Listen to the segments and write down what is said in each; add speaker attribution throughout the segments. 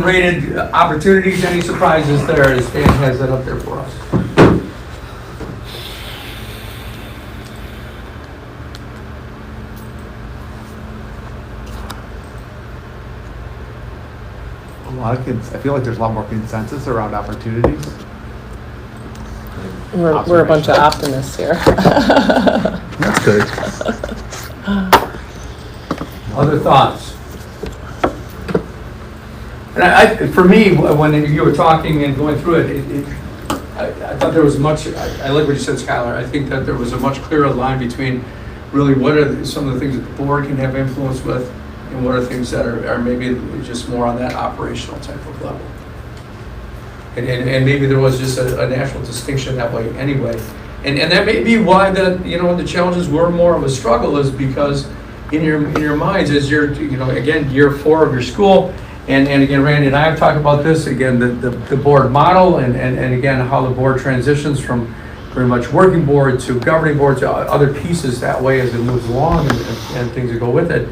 Speaker 1: Rated opportunities, any surprises there, as Dan has that up there for us.
Speaker 2: A lot of kids, I feel like there's a lot more consensus around opportunities.
Speaker 3: We're a bunch of optimists here.
Speaker 2: That's good.
Speaker 1: Other thoughts? And for me, when you were talking and going through it, I thought there was much, I like what you said, Skylar. I think that there was a much clearer line between really what are some of the things that the board can have influence with and what are things that are maybe just more on that operational type of level. And maybe there was just a national distinction that way anyway. And that may be why the challenges were more of a struggle, is because in your minds, as you're, again, year 4 of your school, and again, Randy and I have talked about this, again, the board model, and again, how the board transitions from very much working board to governing board to other pieces that way as it moves along and things that go with it.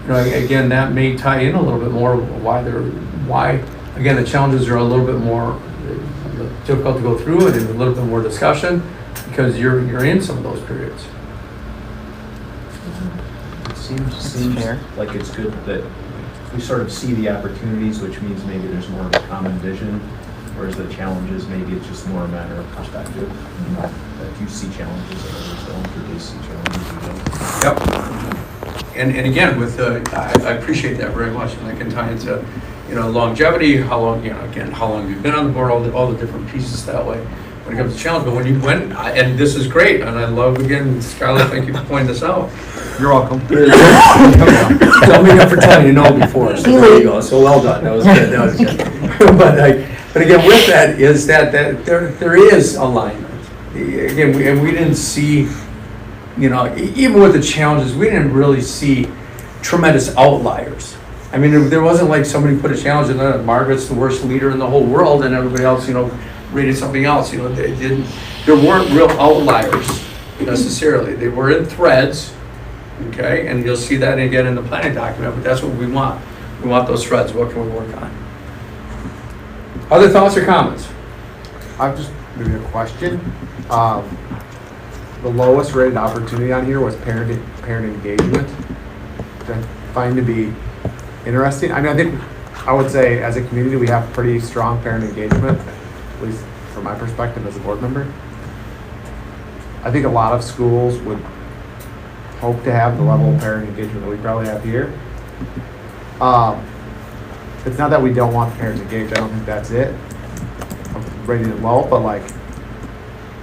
Speaker 1: Again, that may tie in a little bit more why again, the challenges are a little bit more difficult to go through it and a little bit more discussion because you're in some of those periods.
Speaker 4: It seems
Speaker 3: fair.
Speaker 4: like it's good that we sort of see the opportunities, which means maybe there's more of a common vision, whereas the challenges, maybe it's just more a matter of perspective. If you see challenges that others don't, or they see challenges you don't.
Speaker 1: Yep. And again, I appreciate that very much, and I can tie into longevity, how long you've been on the board, all the different pieces that way when it comes to challenge. But when you went, and this is great, and I love, again, Skylar, thank you for pointing this out.
Speaker 2: You're welcome.
Speaker 1: Tell me up for telling you no before. So there you go. So well done. That was good. But again, with that is that there is alignment. Again, we didn't see, even with the challenges, we didn't really see tremendous outliers. I mean, there wasn't like somebody put a challenge in there, Margaret's the worst leader in the whole world, and everybody else, rated something else. There weren't real outliers necessarily. They were in threads, okay? And you'll see that again in the planning document, but that's what we want. We want those threads. What can we work on? Other thoughts or comments?
Speaker 2: I've just maybe a question. The lowest rated opportunity on here was parent engagement, which I find to be interesting. I mean, I would say as a community we have pretty strong parent engagement, at least from my perspective as a board member. I think a lot of schools would hope to have the level of parent engagement that we probably have here. It's not that we don't want the parents engaged. I don't think that's it. I'm rating it low, but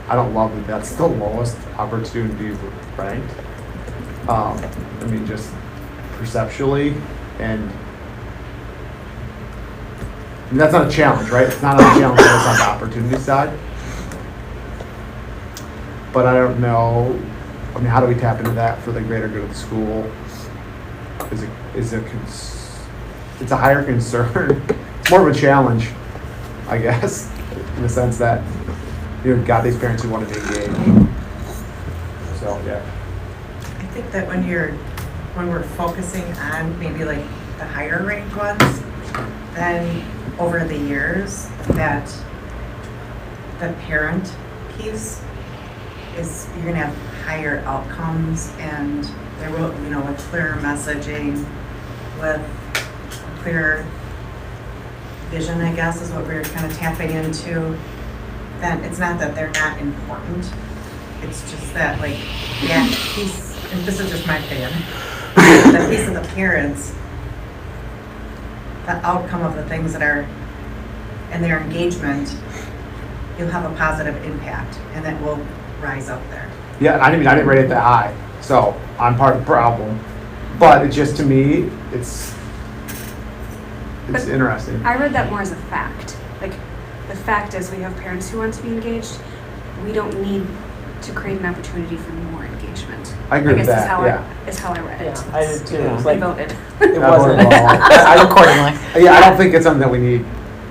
Speaker 2: I don't love that that's the lowest opportunity ranked. I mean, just perceptually, and that's not a challenge, right? It's not a challenge, it's on the opportunity side. But I don't know, I mean, how do we tap into that for the greater good of the school? It's a higher concern. It's more of a challenge, I guess, in the sense that you've got these parents who want to be engaged. So, yeah.
Speaker 5: I think that when we're focusing on maybe like the higher ranked ones, then over the years that the parent piece is, you're gonna have higher outcomes, and there will, with clearer messaging, with clear vision, I guess, is what we're kind of tapping into. Then it's not that they're not important. It's just that, that piece, and this is just my opinion, the piece of the parents, the outcome of the things that are in their engagement, you'll have a positive impact, and that will rise up there.
Speaker 2: Yeah, I didn't rate it that high, so I'm part of the problem. But it's just, to me, it's interesting.
Speaker 6: I read that more as a fact. The fact is, we have parents who want to be engaged. We don't need to create an opportunity for more engagement.
Speaker 2: I agree with that,
Speaker 6: Is how I read it.
Speaker 3: Yeah, I did too.
Speaker 6: I voted.
Speaker 3: It wasn't. Accordingly.
Speaker 2: Yeah, I don't think it's something that we need.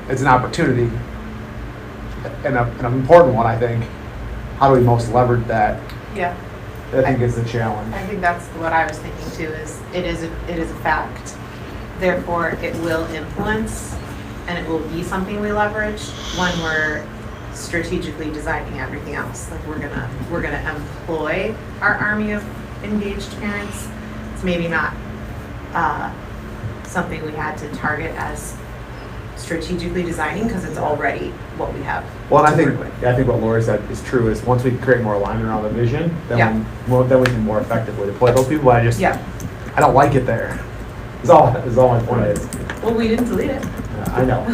Speaker 2: It's an opportunity, and an important one, I think. How do we most leverage that?
Speaker 7: Yeah,
Speaker 2: I think is the challenge.
Speaker 7: I think that's what I was thinking too, is it is a fact. Therefore, it will influence
Speaker 5: and it will be something we leverage when we're strategically designing everything else. Like we're gonna employ our army of engaged parents. It's maybe not something we had to target as strategically designing because it's already what we have.
Speaker 2: Well, and
Speaker 5: to work with.
Speaker 2: I think what Lori said is true, is once we create more alignment around the vision,
Speaker 5: Yeah.
Speaker 2: then we can more effectively deploy those people. I don't like it there. Is all my point is.
Speaker 5: Well, we didn't delete it.
Speaker 2: I know.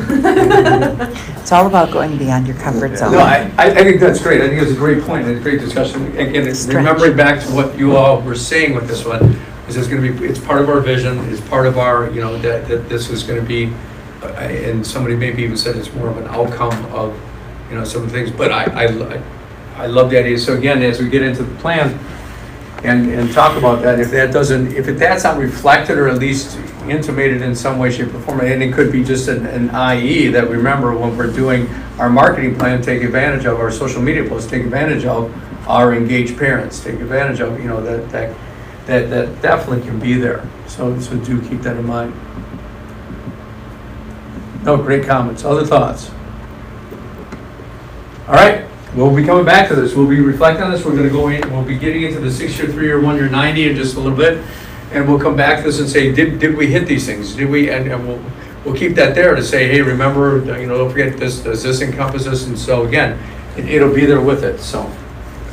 Speaker 7: It's all about going beyond your comfort zone.
Speaker 1: No, I think that's great. I think it's a great point and a great discussion. Again, it's
Speaker 7: Stretch.
Speaker 1: remembering back to what you all were saying with this one, is it's going to be, it's part of our vision, it's part of our, that this is going to be, and somebody maybe even said it's more of an outcome of, some of the things, but I love the idea. So again, as we get into the plan and talk about that, if that's not reflected or at least intimated in some way, shape, or form, and it could be just an IE that we remember when we're doing our marketing plan, take advantage of our social media posts, take advantage of our engaged parents, take advantage of, that definitely can be there. So do keep that in mind. No, great comments. Other thoughts? All right, we'll be coming back to this. We'll be reflecting on this. We're going to go in, we'll be getting into the 6-year, 3-year, 1-year, 90 in just a little bit. And we'll come back to this and say, did we hit these things? Did we? And we'll keep that there to say, hey, remember, don't forget this. Does this encompass this? And so again, it'll be there with it. So,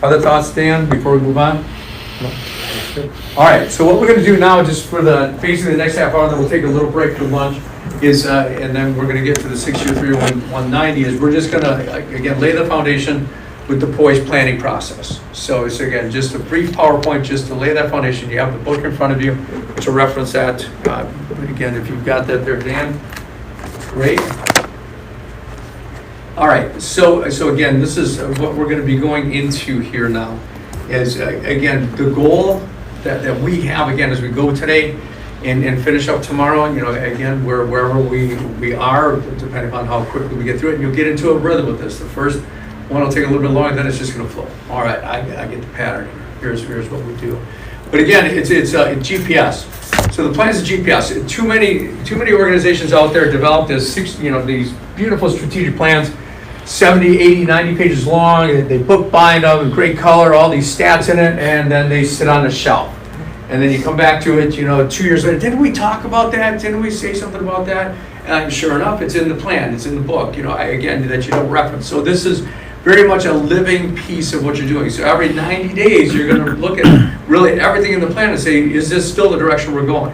Speaker 1: other thoughts, Dan, before we move on? No? All right. So what we're going to do now, just for basically the next half hour, then we'll take a little break for lunch. And then we're going to get to the 6-year, 3-year, 190. Is we're just going to again lay the foundation with the poised planning process. So it's again just a brief PowerPoint just to lay that foundation. You have the book in front of you to reference that. Again, if you've got that there, Dan, great. All right. So again, this is what we're going to be going into here now. Is again the goal that we have again as we go today. And finish up tomorrow, again, wherever we are, depending on how quickly we get through it, and you'll get into a rhythm with this. The first one will take a little bit longer, then it's just going to flow. All right, I get the pattern. Here's what we do. But again, it's GPS. So the plan is a GPS. Too many organizations out there developed these beautiful strategic plans, 70, 80, 90 pages long. They bookbind them in great color, all these stats in it, and then they sit on the shelf. And then you come back to it, 2 years later, didn't we talk about that? Didn't we say something about that? And sure enough, it's in the plan, it's in the book, again, that you don't reference. So this is very much a living piece of what you're doing. So every 90 days, you're going to look at really everything in the plan and say, is this still the direction we're going?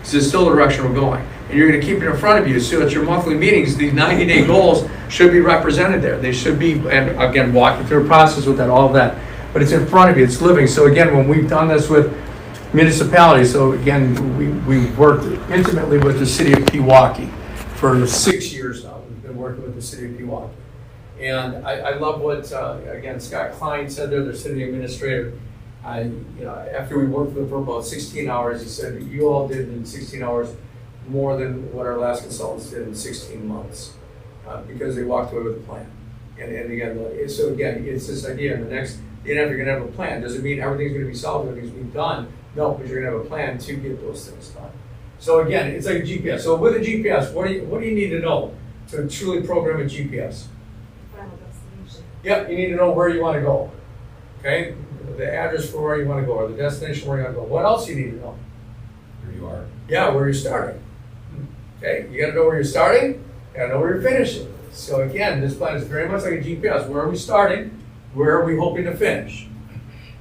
Speaker 1: Is this still the direction we're going? And you're going to keep it in front of you. So at your monthly meetings, these 90-day goals should be represented there. They should be, and again, walking through a process with that, all of that. But it's in front of you, it's living. So again, when we've done this with municipalities, so again, we worked intimately with the city of Pewaukee for 6 years now. We've been working with the city of Pewaukee. And I love what, again, Scott Klein said there, their city administrator. After we worked with them for about 16 hours, he said, you all did in 16 hours more than what our last consultants did in 16 months because they walked away with a plan. And again, so again, it's this idea in the next, you're going to have a plan. Does it mean everything's going to be solved, everything's being done? No, but you're going to have a plan to get those things done. So again, it's like a GPS. So with a GPS, what do you need to know to truly program a GPS?
Speaker 6: Final destination.
Speaker 1: Yep, you need to know where you want to go. Okay, the address for where you want to go, or the destination where you want to go. What else do you need to know?
Speaker 4: Where you are.
Speaker 1: Yeah, where you're starting. Okay, you got to know where you're starting. You got to know where you're finishing. So again, this plan is very much like a GPS. Where are we starting? Where are we hoping to finish?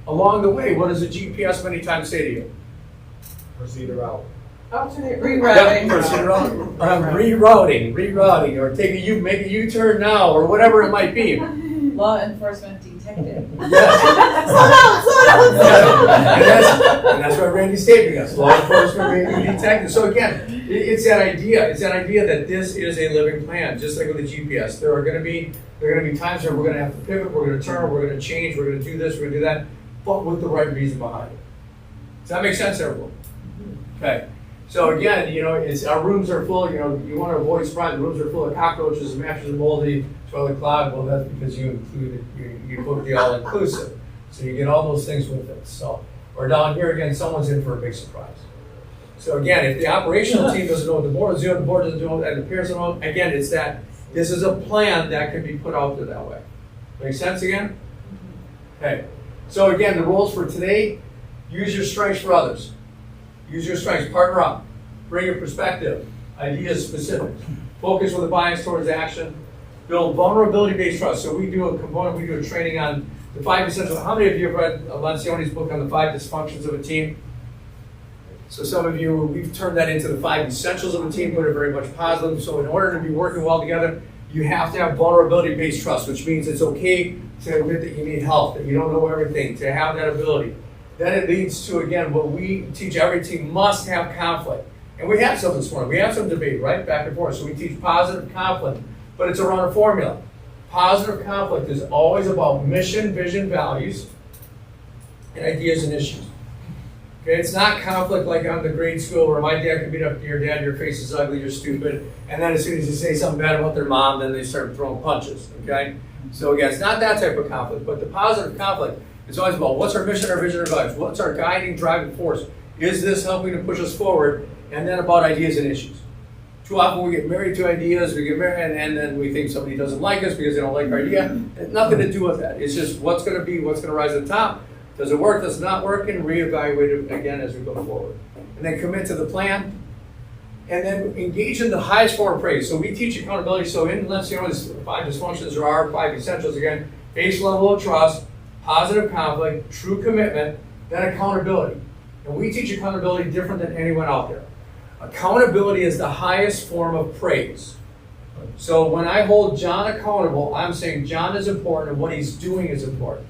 Speaker 1: Along the way, what does a GPS many times say to you?
Speaker 2: Proceed around.
Speaker 5: Alternate
Speaker 1: Yeah, proceed around. Rerouting, or make a U-turn now, or whatever it might be.
Speaker 8: Law enforcement detective.
Speaker 1: Yes. And that's what Randy's taping us. Law enforcement may be detective. So again, it's that idea. It's that idea that this is a living plan, just like with the GPS. There are going to be times where we're going to have to pivot, we're going to turn, we're going to change, we're going to do this, we're going to do that, but with the right reason behind it. Does that make sense, everyone? Okay. So again, it's our rooms are full. You want to avoid surprise. Rooms are full of cockroaches, mattresses are moldy, toilet clogged. Well, that's because you booked the all-inclusive. So you get all those things with it. So, or down here again, someone's in for a big surprise. So again, if the operational team doesn't know what the board is doing, the board doesn't know, and the peers don't know, again, it's that, this is a plan that can be put out there that way. Make sense again? Okay. So again, the roles for today, use your strengths for others. Use your strengths, partner up, bring your perspective, ideas specific, focus with a bias towards action, build vulnerability-based trust. So we do a component, we do a training on the 5 essential. How many of you have read Lencioni's book on the 5 dysfunctions of a team? So some of you, we've turned that into the 5 essentials of a team, put it very much positive. So in order to be working well together, you have to have vulnerability-based trust, which means it's okay to admit that you need help, that you don't know everything, to have that ability. Then it leads to, again, what we teach every team must have conflict. And we have some this morning. We have some debate, right? Back and forth. So we teach positive conflict, but it's around a formula. Positive conflict is always about mission, vision, values, and ideas and issues. Okay, it's not conflict like on the grade school where my dad could beat up your dad, your face is ugly, you're stupid, and then as soon as you say something bad about their mom, then they start throwing punches, okay? So again, it's not that type of conflict, but the positive conflict is always about what's our mission, our vision, our values, what's our guiding, driving force? Is this helping to push us forward? And then about ideas and issues. Too often we get married to ideas, we get married, and then we think somebody doesn't like us because they don't like our idea. It's nothing to do with that. It's just what's going to be, what's going to rise to the top. Does it work? Does it not work? And reevaluate it again as we go forward. And then commit to the plan. And then engage in the highest form of praise. So we teach accountability. So in Lencioni's 5 dysfunctions, there are 5 essentials again. Base level of trust, positive conflict, true commitment, then accountability. And we teach accountability different than anyone out there. Accountability is the highest form of praise. So when I hold John accountable, I'm saying John is important and what he's doing is important.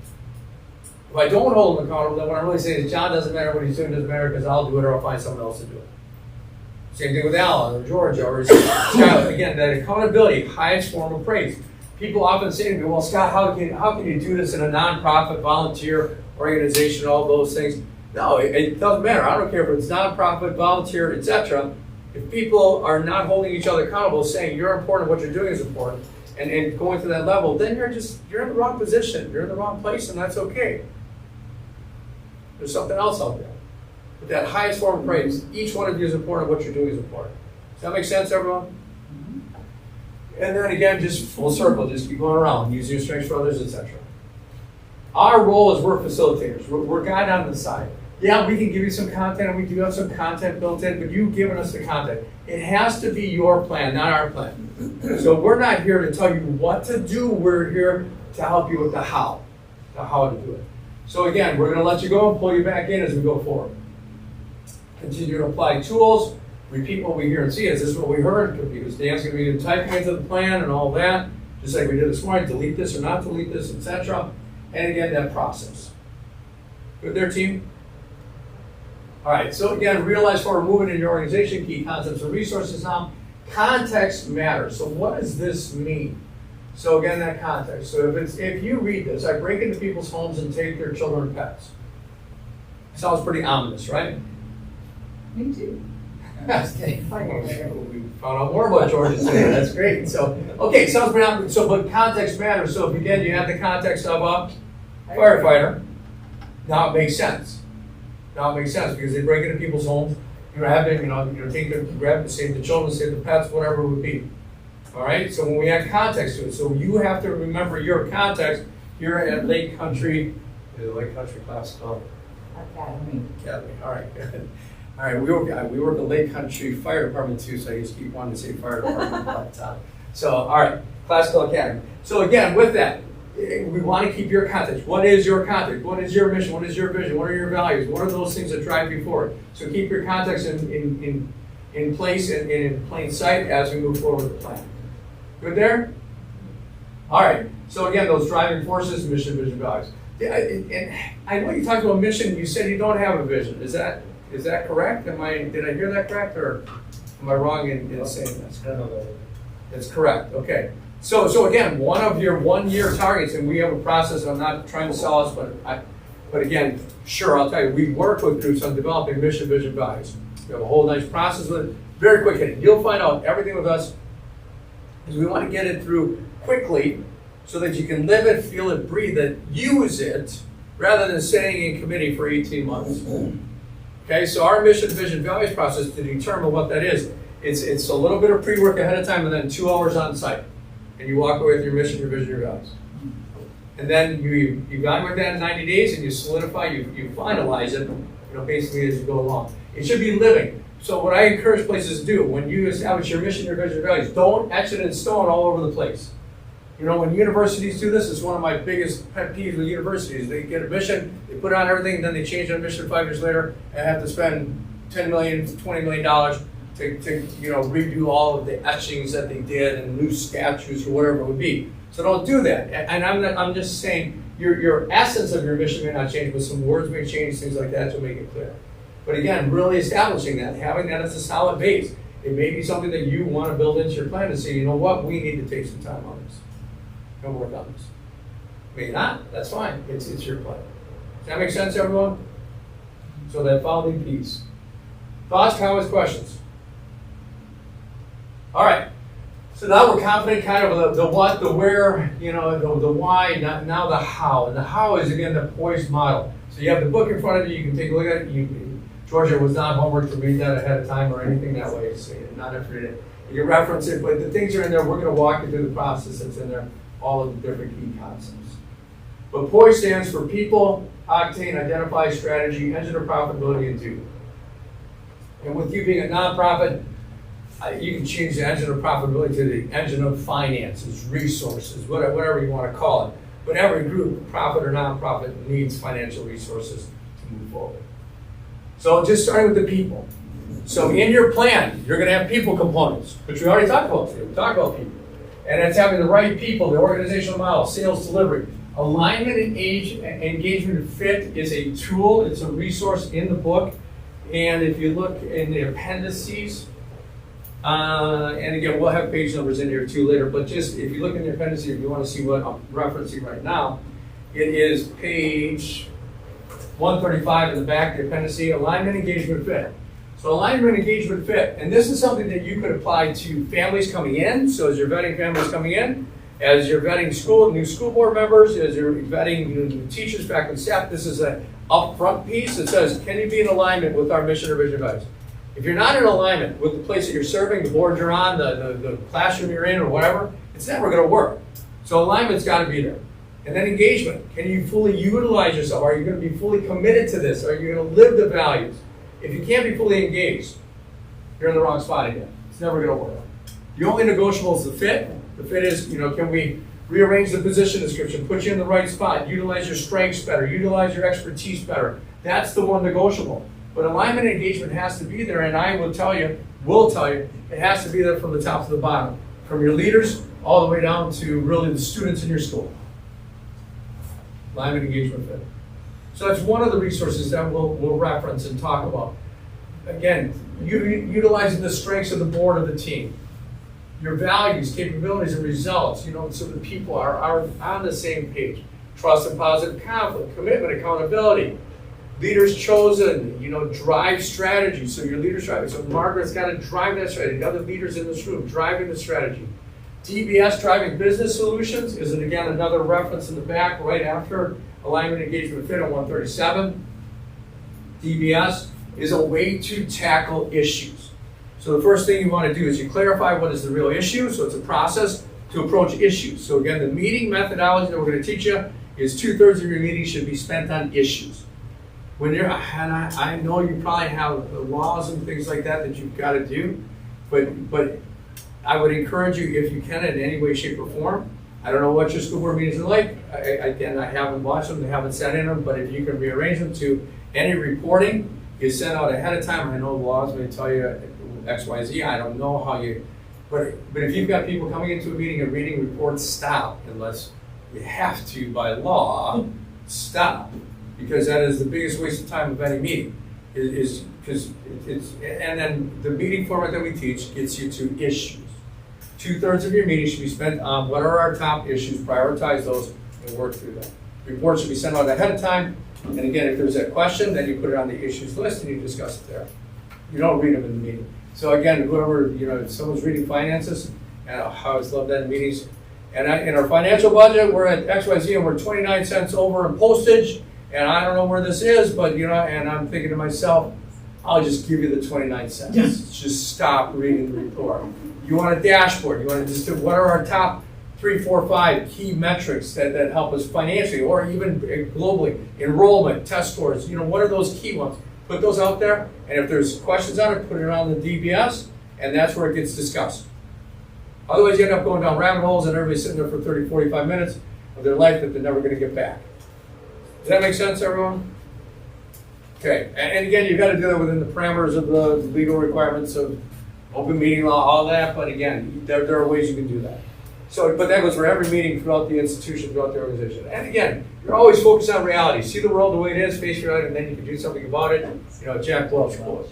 Speaker 1: If I don't hold him accountable, then what I'm really saying is John doesn't matter, what he's doing doesn't matter because I'll do it or I'll find someone else to do it. Same thing with Alan or Georgia or Scott. Again, that accountability, highest form of praise. People often say to me, well, Scott, how can you do this in a nonprofit, volunteer organization, all those things? No, it doesn't matter. I don't care if it's nonprofit, volunteer, etc. If people are not holding each other accountable, saying you're important, what you're doing is important, and going to that level, then you're in the wrong position. You're in the wrong place, and that's okay. There's something else out there. But that highest form of praise, each one of you is important, what you're doing is important. Does that make sense, everyone? And then again, just full circle, just keep going around, use your strengths for others, etc. Our role is we're facilitators. We're guide on the side. Yeah, we can give you some content, and we do have some content built in, but you've given us the content. It has to be your plan, not our plan. So we're not here to tell you what to do. We're here to help you with the how to do it. So again, we're going to let you go and pull you back in as we go forward. Continue to apply tools, repeat what we hear and see. Is this what we heard? Because Dan's going to be typing into the plan and all that, just like we did this morning, delete this or not delete this, etc. And again, that process. Good there, team? All right, so again, realize forward movement in your organization, key concepts and resources now. Context matters. So what does this mean? So again, that context. So if you read this, I break into people's homes and take their children and pets. Sounds pretty ominous, right?
Speaker 8: Me too.
Speaker 1: Just kidding. We found out more about Georgia today. That's great. So, okay, sounds pretty ominous. So, but context matters. So if again, you have the context of a firefighter, now it makes sense. Now it makes sense because they break into people's homes. You're having, you're taking, grab, save the children, save the pets, whatever it would be. All right. So when we add context to it, so you have to remember your context here at Lake Country. Is it Lake Country Class Club?
Speaker 8: Academy.
Speaker 1: All right. All right. We work at Lake Country Fire Department too, so I just keep wanting to say fire department all the time. So all right, Classical Academy. So again, with that, we want to keep your context. What is your context? What is your mission? What is your vision? What are your values? What are those things that drive you forward? So keep your context in place and in plain sight as we move forward with the plan. Good there? All right. So again, those driving forces, mission, vision, values. And I know you talked about mission. You said you don't have a vision. Is that correct? Did I hear that correct, or am I wrong in saying that? That's correct. Okay. So again, one of your 1-year targets, and we have a process. I'm not trying to sell us, but again, sure, I'll tell you, we work with groups on developing mission, vision, values. We have a whole nice process with it. Very quick hitting. You'll find out everything with us is we want to get it through quickly so that you can live it, feel it, breathe it, use it, rather than sitting in committee for 18 months. Okay, so our mission, vision, values process to determine what that is, it's a little bit of pre-work ahead of time and then 2 hours on site. And you walk away with your mission, your vision, your values. And then you evaluate that in 90 days and you solidify, you finalize it, basically as you go along. It should be living. So what I encourage places to do, when you establish your mission, your vision, your values, don't etch it in stone all over the place. When universities do this, it's one of my biggest pet peeves with universities. They get a mission, they put on everything, and then they change their mission 5 years later and have to spend $10 million, $20 million to redo all of the etchings that they did and new statues or whatever it would be. So don't do that. And I'm just saying your essence of your mission may not change, but some words may change, things like that to make it clear. But again, really establishing that, having that as a solid base. It may be something that you want to build into your plan to say, you know what, we need to take some time on this. Don't work on this. May not, that's fine. It's your plan. Does that make sense, everyone? So that following piece. Thoughts, comments, questions? All right. So now we're confident kind of the what, the where, the why, now the how. And the how is, again, the poised model. So you have the book in front of you. You can take a look at it. Georgia was not homework to read that ahead of time or anything that way. It's not after it. You can reference it, but the things are in there. We're going to walk you through the process that's in there, all of the different key concepts. But POISE stands for people, octane, identify, strategy, engine of profitability, and do. And with you being a nonprofit, you can change the engine of profitability to the engine of finances, resources, whatever you want to call it. But every group, profit or nonprofit, needs financial resources to move forward. So just starting with the people. So in your plan, you're going to have people components, which we already talked about today. We talked about people. And it's having the right people, the organizational model, sales delivery. Alignment and engagement and fit is a tool. It's a resource in the book. And if you look in the appendices, and again, we'll have page numbers in here too later, but just if you look in the appendices, if you want to see what I'm referencing right now, it is page 135 in the back, the appendices, alignment, engagement, fit. So alignment, engagement, fit. And this is something that you could apply to families coming in. So as you're vetting families coming in, as you're vetting new school board members, as you're vetting new teachers, faculty, staff, this is an upfront piece that says, can you be in alignment with our mission or vision values? If you're not in alignment with the place that you're serving, the board you're on, the classroom you're in, or whatever, it's never going to work. So alignment's got to be there. And then engagement. Can you fully utilize yourself? Are you going to be fully committed to this? Are you going to live the values? If you can't be fully engaged, you're in the wrong spot again. It's never going to work. The only negotiable is the fit. The fit is, can we rearrange the position description, put you in the right spot, utilize your strengths better, utilize your expertise better. That's the one negotiable. But alignment and engagement has to be there, and I will tell you, it has to be there from the top to the bottom, from your leaders all the way down to really the students in your school. Alignment, engagement, fit. So that's one of the resources that we'll reference and talk about. Again, utilizing the strengths of the board of the team, your values, capabilities, and results, so the people are on the same page. Trust and positive conflict, commitment, accountability. Leaders chosen, drive strategy. So your leader's driving. So Margaret's got to drive that strategy. The other leaders in this room driving the strategy. DBS, driving business solutions, is again another reference in the back right after alignment, engagement, fit on 137. DBS is a way to tackle issues. So the first thing you want to do is you clarify what is the real issue. So it's a process to approach issues. So again, the meeting methodology that we're going to teach you is 2/3 of your meeting should be spent on issues. When you're, and I know you probably have laws and things like that you've got to do, but I would encourage you, if you can, in any way, shape, or form. I don't know what your school board meetings are like. I haven't watched them, they haven't sent in them, but if you can rearrange them to any reporting is sent out ahead of time. I know the laws may tell you X, Y, Z. I don't know how you, but if you've got people coming into a meeting and reading reports, stop, unless you have to by law, stop. Because that is the biggest waste of time of any meeting, is because and then the meeting format that we teach gets you to issues. 2/3 of your meeting should be spent on what are our top issues, prioritize those, and work through them. Reports should be sent out ahead of time, and again, if there's a question, then you put it on the issues list and you discuss it there. You don't read them in the meeting. So again, whoever, if someone's reading finances, and I always love that in meetings, and in our financial budget, we're at XYZ and we're 29 cents over in postage. And I don't know where this is, but and I'm thinking to myself, I'll just give you the 29 cents. Just stop reading the report. You want a dashboard, you want to just do what are our top 3, 4, 5 key metrics that help us financially or even globally, enrollment, test scores, what are those key ones? Put those out there, and if there's questions on it, put it on the DBS, and that's where it gets discussed. Otherwise, you end up going down rabbit holes and everybody's sitting there for 30, 45 minutes of their life that they're never going to get back. Does that make sense, everyone? Okay, and again, you've got to do that within the parameters of the legal requirements of open meeting law, all that, but again, there are ways you can do that. So, but that goes for every meeting throughout the institution, throughout the organization. And again, you're always focused on reality. See the world the way it is, face reality, and then you can do something about it. Jack Welch quote.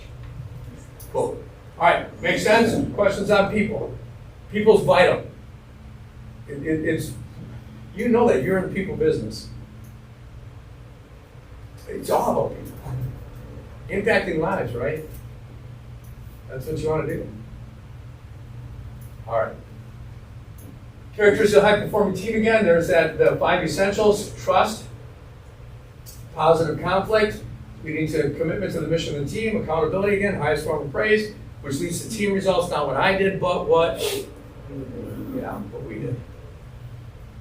Speaker 1: Cool. All right, makes sense? Questions on people? People's vital. It's, that you're in the people business. It's all about people. Impacting lives, right? That's what you want to do. All right. Characteristics of a high-performing team again. There's the 5 essentials: trust, positive conflict, leading to commitment to the mission of the team, accountability again, highest form of praise, which leads to team results. Not what I did, but what we did.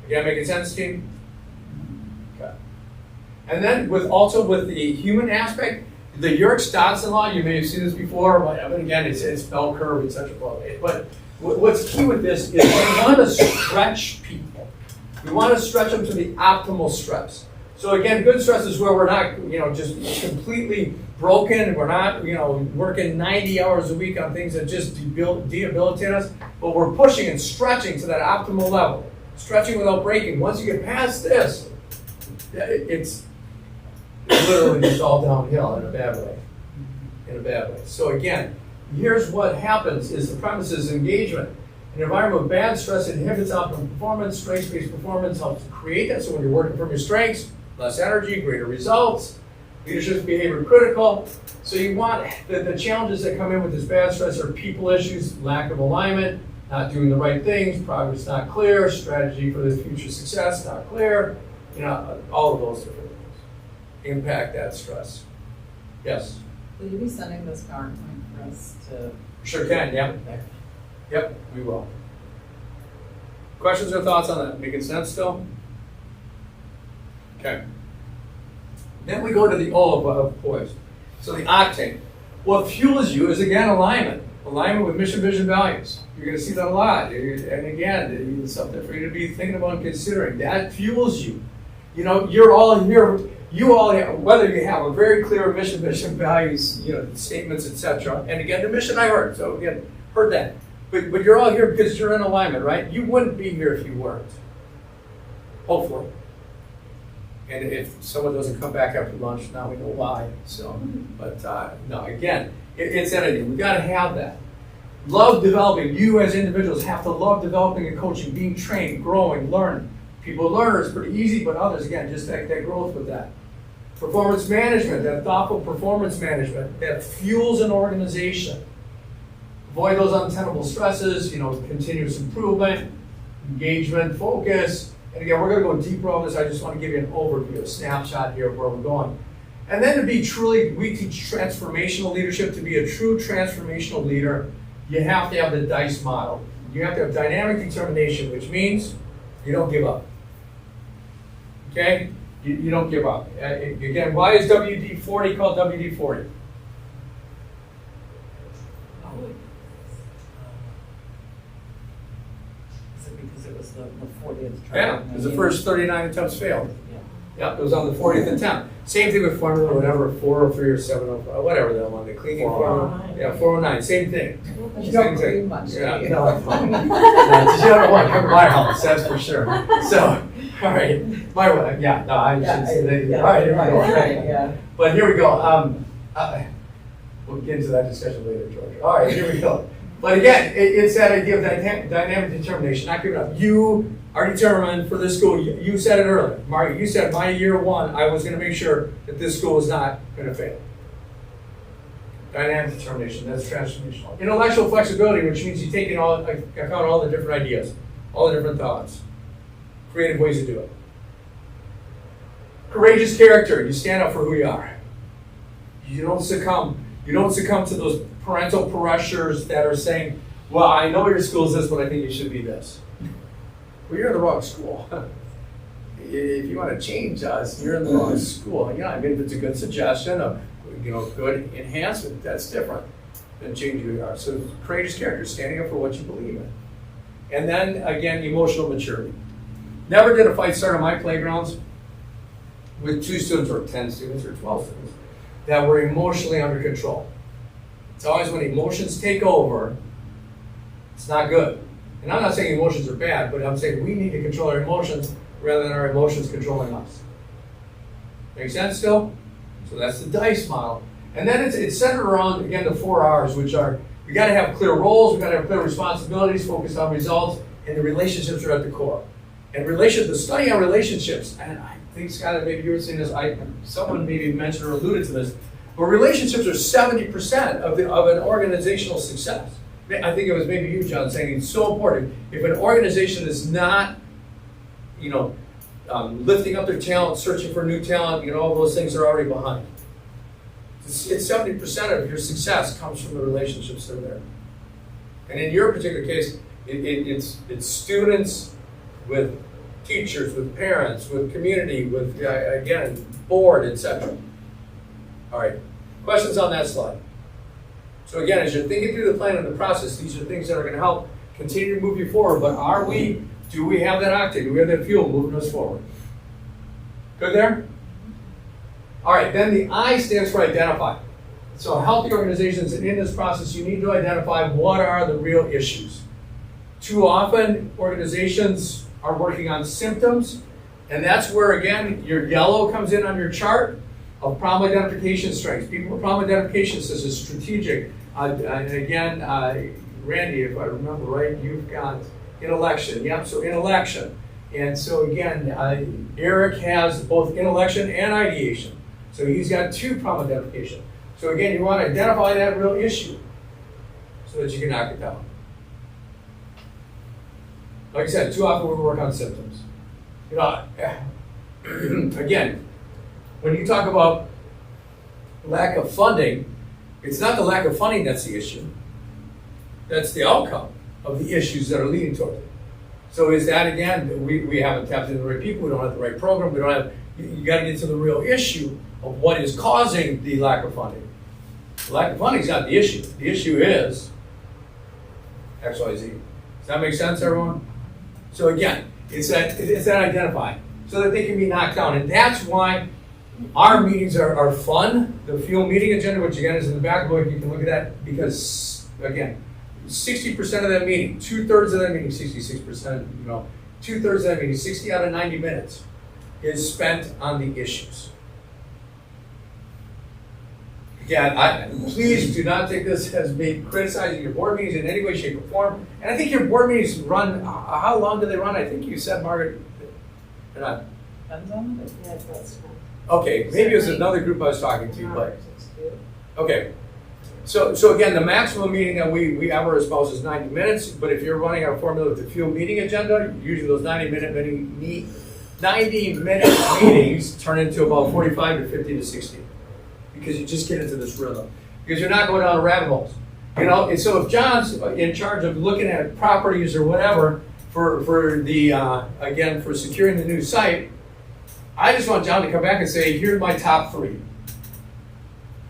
Speaker 1: Again, making sense, team? Okay. And then with the human aspect, the Yerkes-Dodson law, you may have seen this before, but again, it's bell curve, etc. But what's key with this is we want to stretch people. We want to stretch them to the optimal stress. So again, good stress is where we're not, just completely broken. We're not, working 90 hours a week on things that just debilitate us, but we're pushing and stretching to that optimal level. Stretching without breaking. Once you get past this, it's literally just all downhill in a bad way. So again, here's what happens is the premise is engagement. An environment with bad stress inhibits optimal performance. Strengths-based performance helps create that. So when you're working from your strengths, less energy, greater results. Leadership behavior critical. So you want the challenges that come in with this bad stress are people issues, lack of alignment, not doing the right things, progress not clear, strategy for the future success not clear, all of those different things impact that stress. Yes?
Speaker 8: Will you be sending this PowerPoint for us to?
Speaker 1: Sure can, yep. Yep, we will. Questions or thoughts on that? Making sense still? Okay. Then we go to the O of poise. So the octane. What fuels you is again alignment. Alignment with mission, vision, values. You're going to see that a lot. And again, it's something for you to be thinking about and considering. That fuels you. You're all here. You all, whether you have a very clear mission, vision, values, statements, etc. And again, the mission I heard. So again, heard that. But you're all here because you're in alignment, right? You wouldn't be here if you weren't. Hopefully. And if someone doesn't come back after lunch, now we know why. So, but no, again, it's editing. We got to have that. Love developing. You as individuals have to love developing and coaching, being trained, growing, learning. People learn is pretty easy, but others, again, just that growth with that. Performance management, that thoughtful performance management that fuels an organization. Avoid those untenable stresses, continuous improvement, engagement, focus. And again, we're going to go deeper on this. I just want to give you an overview, a snapshot here of where we're going. And then we teach transformational leadership. To be a true transformational leader, you have to have the DICE model. You have to have dynamic determination, which means you don't give up. Okay? You don't give up. Again, why is WD-40 called WD-40?
Speaker 8: Is it because it was the 40th try?
Speaker 1: Yeah, because the first 39 attempts failed.
Speaker 8: Yeah.
Speaker 1: Yep, it was on the 40th attempt. Same thing with formula, whatever, 403 or 705, whatever the one, the cleaning formula. Yeah, 409, same thing.
Speaker 8: You don't clean much, do you?
Speaker 1: Yeah, no, you don't want to come to my house, that's for sure. So, all right, my wife, I should say that. All right, here we go.
Speaker 8: Right, yeah.
Speaker 1: But here we go. We'll get into that discussion later, George. All right, here we go. But again, it's that idea of dynamic determination, not giving up. You are determined for this school. You said it earlier. Marty, you said my year one, I was going to make sure that this school was not going to fail. Dynamic determination, that's transformational. Intellectual flexibility, which means you take into account all the different ideas, all the different thoughts, creative ways to do it. Courageous character, you stand up for who you are. You don't succumb. You don't succumb to those parental pressures that are saying, well, I know your school's this, but I think you should be this. Well, you're in the wrong school. If you want to change us, you're in the wrong school. You know, I mean, if it's a good suggestion, a good enhancement, that's different than changing who you are. So courageous character, standing up for what you believe in. And then, again, emotional maturity. Never did a fight start on my playgrounds with 2 students or 10 students or 12 students that were emotionally under control. It's always when emotions take over, it's not good. And I'm not saying emotions are bad, but I'm saying we need to control our emotions rather than our emotions controlling us. Make sense still? So that's the DICE model. And then it's centered around, again, the 4 R's, which are, we gotta have clear roles, we gotta have clear responsibilities, focused on results, and the relationships are at the core. And the study on relationships, and I think, Scott, maybe you were saying this, someone maybe mentioned or alluded to this, but relationships are 70% of an organizational success. I think it was maybe you, John, saying it's so important. If an organization is not, lifting up their talent, searching for new talent, all those things are already behind. It's 70% of your success comes from the relationships that are there. And in your particular case, it's students with teachers, with parents, with community, with, again, board, etc. All right, questions on that slide? So again, as you're thinking through the plan and the process, these are things that are going to help continue to move you forward, but do we have that octane? Do we have that fuel moving us forward? Good there? All right, then the I stands for identify. So healthy organizations, and in this process, you need to identify what are the real issues. Too often, organizations are working on symptoms, and that's where, again, your yellow comes in on your chart of problem identification strengths. People with problem identification, such as strategic, and again, Randy, if I remember right, you've got intellection. Yep, so intellection. And so again, Eric has both intellection and ideation. So he's got 2 problem identification. So again, you want to identify that real issue so that you can knock it down. Like I said, too often we work on symptoms. Again, when you talk about lack of funding, it's not the lack of funding that's the issue. That's the outcome of the issues that are leading toward it. So is that, again, we haven't tapped into the right people, we don't have the right program, we don't have, you got to get to the real issue of what is causing the lack of funding. The lack of funding is not the issue. The issue is X, Y, Z. Does that make sense, everyone? So again, it's that identifying so that they can be knocked down. And that's why our meetings are fun. The fuel meeting agenda, which again is in the back book, you can look at that because, again, 60% of that meeting, 2/3 of that meeting, 66%, 2/3 of that meeting, 60 out of 90 minutes is spent on the issues. Again, please do not take this as me criticizing your board meetings in any way, shape, or form. And I think your board meetings run, how long do they run? I think you said, Margaret, they're not.
Speaker 8: Depends on it, yeah, that's.
Speaker 1: Okay, maybe it was another group I was talking to, but, okay. So again, the maximum meeting that we ever espouse is 90 minutes, but if you're running our formula with the fuel meeting agenda, usually those 90-minute meetings turn into about 45 to 50 to 60. Because you just get into this rhythm. Because you're not going down the rabbit holes. And so if John's in charge of looking at properties or whatever for securing the new site, I just want John to come back and say, here's my top 3.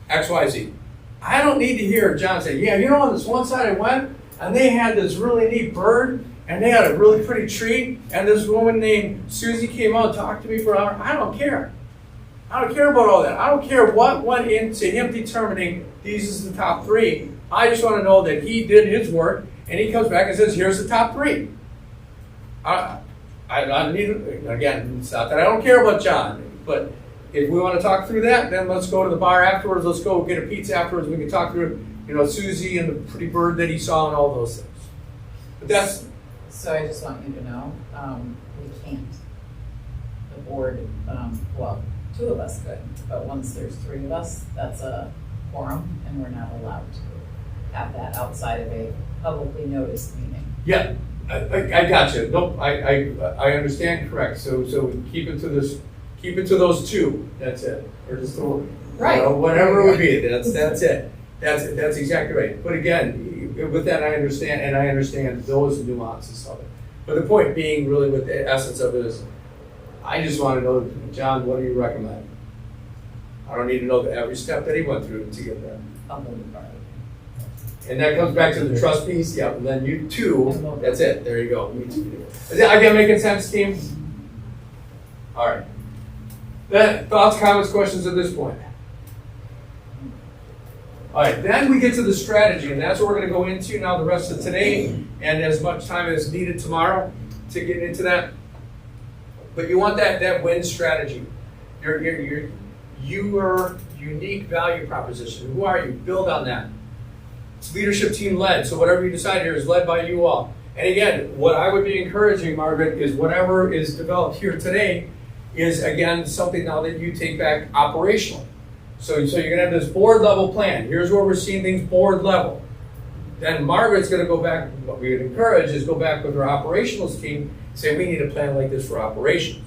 Speaker 1: X, Y, Z. I don't need to hear John say, yeah, on this one side I went, and they had this really neat bird, and they had a really pretty tree, and this woman named Susie came out and talked to me for an hour. I don't care. I don't care about all that. I don't care what went into him determining these is the top 3. I just want to know that he did his work, and he comes back and says, here's the top 3. I need, again, it's not that I don't care about John, but if we want to talk through that, then let's go to the bar afterwards. Let's go get a pizza afterwards. We can talk through, Susie and the pretty bird that he saw and all those things. But that's.
Speaker 8: So I just want you to know, we can't. The board, 2 of us could, but once there's 3 of us, that's a quorum, and we're not allowed to have that outside of a publicly noticed meeting.
Speaker 1: Yeah, I got you. Nope, I understand. Correct. So keep it to this. Keep it to those 2. That's it. Or just the
Speaker 8: Right.
Speaker 1: whatever it would be. That's it. That's exactly right. But again, with that, I understand those nuances of it. But the point being, really, with the essence of it is, I just want to know, John, what do you recommend? I don't need to know every step that he went through to get there.
Speaker 8: I'll move it forward.
Speaker 1: And that comes back to the trust piece, yeah, and then you too, that's it, there you go. Is that, again, making sense, team? All right. Then, thoughts, comments, questions at this point? All right, then we get to the strategy, and that's what we're going to go into now the rest of today, and as much time as needed tomorrow to get into that. But you want that win strategy. Your unique value proposition. Who are you? Build on that. It's leadership team led, so whatever you decide here is led by you all. And again, what I would be encouraging, Margaret, is whatever is developed here today is, again, something now that you take back operational. So you're gonna have this board level plan. Here's where we're seeing things board level. Then Margaret's gonna go back, what we would encourage is go back with our operations team, say we need a plan like this for operations.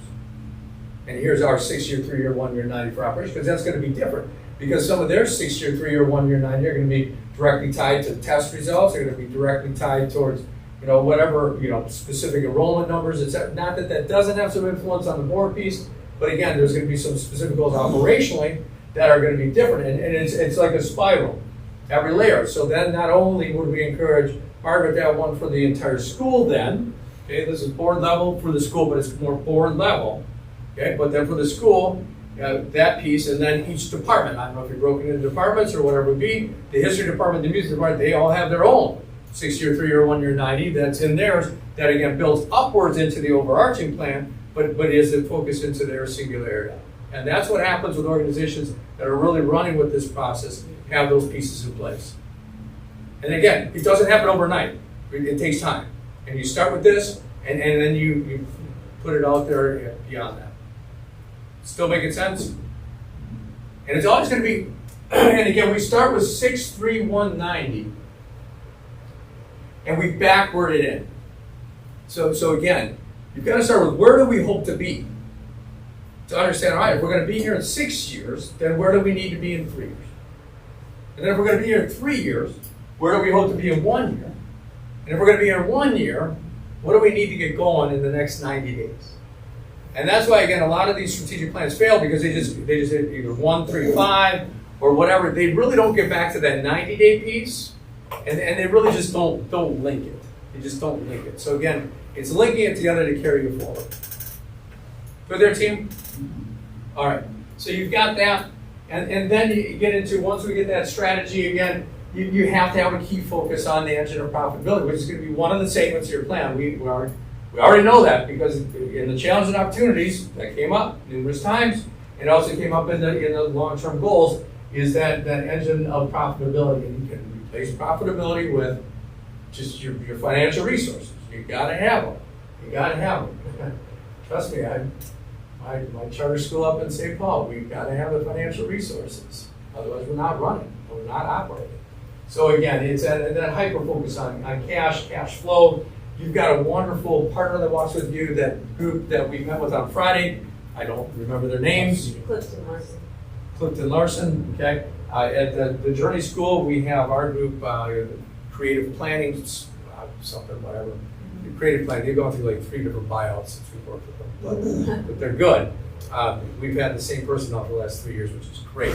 Speaker 1: And here's our 6-year, 3-year, 1-year, 90 for operations, because that's gonna be different. Because some of their 6-year, 3-year, 1-year, 90 are gonna be directly tied to test results, they're gonna be directly tied towards, whatever, specific enrollment numbers. It's not that that doesn't have some influence on the board piece, but again, there's gonna be some specific goals operationally that are gonna be different, and it's like a spiral, every layer. So then not only would we encourage Margaret to have one for the entire school then, okay, this is board level for the school, but it's more board level, okay, but then for the school, that piece, and then each department, I don't know if you're broken into departments or whatever it would be, the history department, the music department, they all have their own 6-year, 3-year, 1-year, 90 that's in theirs, that again builds upwards into the overarching plan, but is it focused into their singular area. And that's what happens with organizations that are really running with this process, have those pieces in place. And again, it doesn't happen overnight. It takes time. And you start with this, and then you put it out there beyond that. Still making sense? And it's always going to be, and again, we start with 63190, and we backward it in. So again, you've got to start with where do we hope to be? To understand, all right, if we're going to be here in 6 years, then where do we need to be in 3 years? And then if we're going to be here in 3 years, where do we hope to be in 1 year? And if we're going to be here in 1 year, what do we need to get going in the next 90 days? And that's why, again, a lot of these strategic plans fail because they just hit either 1, 3, 5, or whatever. They really don't get back to that 90-day piece, and they really just don't link it. They just don't link it. So again, it's linking it together to carry you forward. Good there, team? All right, so you've got that, and then you get into, once we get that strategy, again, you have to have a key focus on the engine of profitability, which is going to be one of the segments of your plan. We already know that because in the challenges and opportunities that came up numerous times, it also came up in the long-term goals, is that engine of profitability, and you can replace profitability with just your financial resources. You got to have them. You got to have them. Trust me, my charter school up in St. Paul, we've got to have the financial resources. Otherwise, we're not running, we're not operating. So again, it's that hyper focus on cash flow. You've got a wonderful partner that walks with you, that group that we met with on Friday. I don't remember their names. Clifton Larson, okay. At the Journey School, we have our group, creative planning, something, whatever. Creative planning, they've gone through like 3 different buyouts since we've worked with them, but they're good. We've had the same person now for the last 3 years, which is great.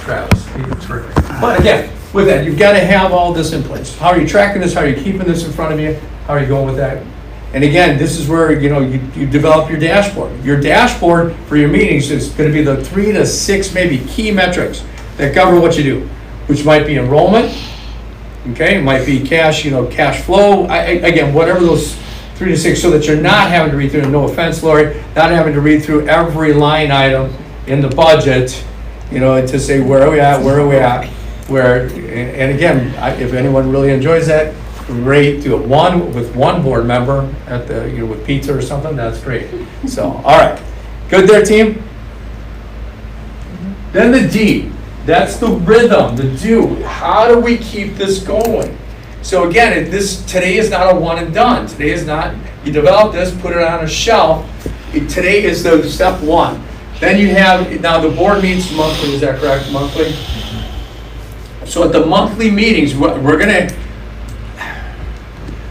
Speaker 1: Travis, he's terrific. But again, with that, you've got to have all this in place. How are you tracking this? How are you keeping this in front of you? How are you going with that? And again, this is where you develop your dashboard. Your dashboard for your meetings is going to be the 3 to 6 maybe key metrics that cover what you do, which might be enrollment. Okay, it might be cash, cash flow. Again, whatever those 3 to 6, so that you're not having to read through. No offense, Lori, not having to read through every line item in the budget, to say where are we at, where. And again, if anyone really enjoys that, great. Do it with one board member at the with pizza or something. That's great. So all right, good there, team. Then the D. That's the rhythm, the do. How do we keep this going? So again, today is not a one and done. Today is not, you develop this, put it on a shelf. Today is the step 1. Then you have, now the board meets monthly, is that correct, monthly? So at the monthly meetings, we're gonna,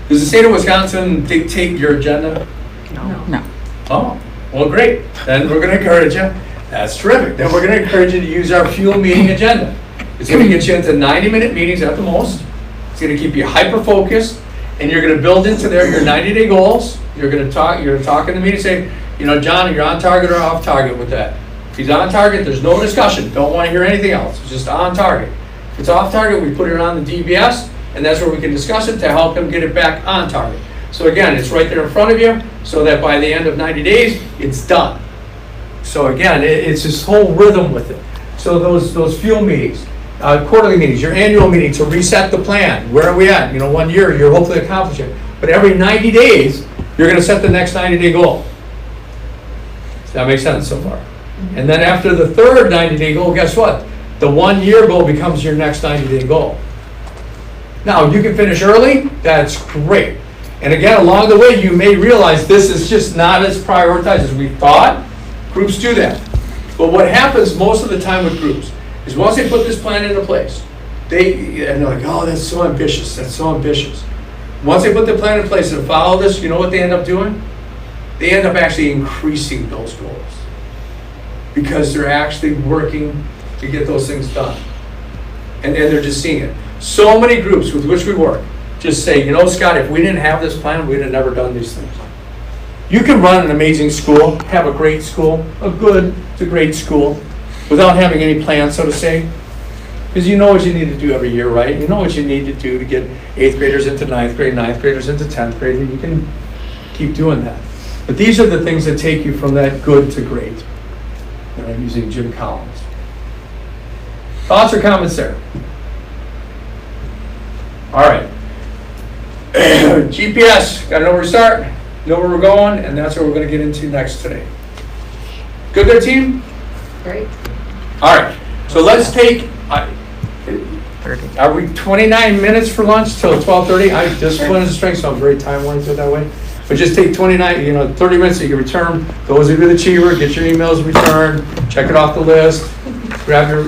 Speaker 1: does the state of Wisconsin dictate your agenda?
Speaker 7: No.
Speaker 1: Oh, well, great. Then we're gonna encourage you. That's terrific. Then we're gonna encourage you to use our fuel meeting agenda. It's gonna get you into 90-minute meetings at the most. It's gonna keep you hyper-focused, and you're gonna build into there your 90-day goals. You're gonna talk in the meeting, say, you know, John, you're on target or off target with that. If he's on target, there's no discussion. Don't wanna hear anything else. It's just on target. If it's off target, we put it on the DBS, and that's where we can discuss it to help him get it back on target. So again, it's right there in front of you, so that by the end of 90 days, it's done. So again, it's this whole rhythm with it. So those fuel meetings, quarterly meetings, your annual meeting to reset the plan. Where are we at? You know, 1 year, you're hopefully accomplishing. But every 90 days, you're gonna set the next 90-day goal. Does that make sense so far? And then after the third 90-day goal, guess what? The 1 year goal becomes your next 90-day goal. Now, you can finish early, that's great. And again, along the way, you may realize this is just not as prioritized as we thought. Groups do that. But what happens most of the time with groups is once they put this plan into place, they're like, oh, that's so ambitious, that's so ambitious. Once they put the plan in place and follow this, you know what they end up doing? They end up actually increasing those goals. Because they're actually working to get those things done. And they're just seeing it. So many groups with which we work just say, you know, Scott, if we didn't have this plan, we'd have never done these things. You can run an amazing school, have a great school, a good to great school, without having any plan, so to say. Because you know what you need to do every year, right? You know what you need to do to get 8th graders into 9th grade, 9th graders into 10th grade, and you can keep doing that. But these are the things that take you from that good to great. And I'm using Jim Collins. Thoughts or comments there? All right. GPS, gotta know where we start, know where we're going, and that's what we're gonna get into next today. Good there, team?
Speaker 8: Great.
Speaker 1: All right, so let's take, are we 29 minutes for lunch till 12:30? Discipline is a strength, so I'm very time-oriented that way. But just take 29, 30 minutes so you can return. Those of you that achiever, get your emails returned, check it off the list, grab your